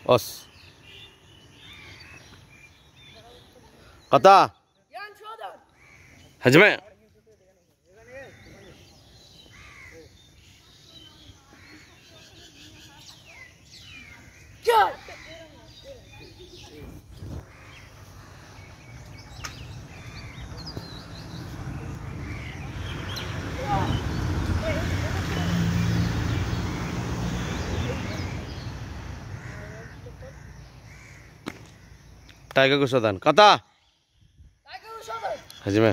Os. Kata. Hajme. Tiger को सदन कता हजमे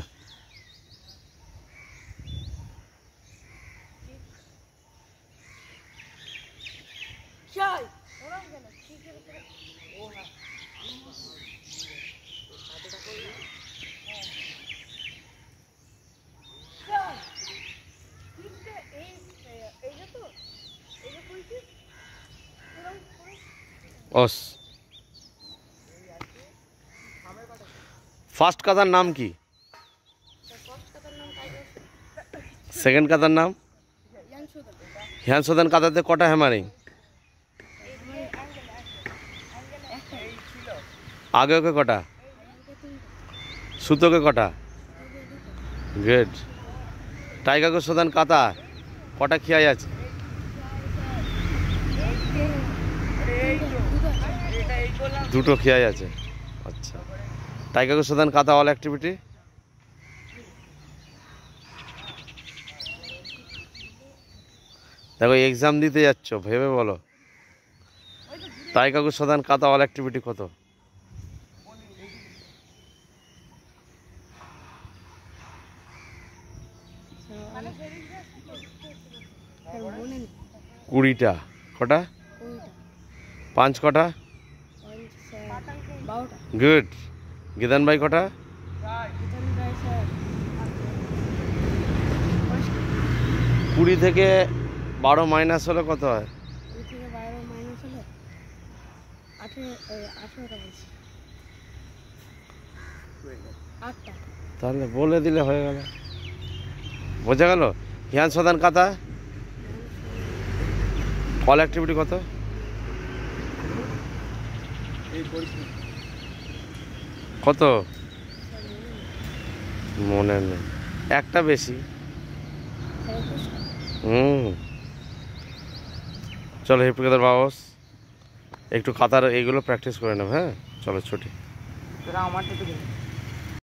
ओस फार्स्ट कातार नाम की सेकेंड कातार नाम हियांशोधन काताते कटा हैमारिंग आगे के कटा सुतो के कटा गुड टाइगर को शोधन काता कटा खिया जाच्छे दुटो खिया जाच्छे अच्छा टाइगर को शोधन काता ऑल एक्टिविटी देखो एग्जाम दीते जाच्छो भेबे बोलो टाइगर को शोधन काता ऑल एक्टिविटी कत कुड़ीटा कटा पाँच कटा गुड गिदान भाई कटा कुड़ी থেকে 12 माइनस হলে কত হয় 12 মাইনাস হলে 18 তাহলে বলে দিলে হয়ে গেল বোঝা গেল হিयांशोधन কাতা অল অ্যাক্টিভিটি কত কত মনে নেই একটা বেশি চলো হেল্প করে বাবস একটু কাতার এইগুলো প্র্যাকটিস করে নেব হ্যাঁ চলো ছুটি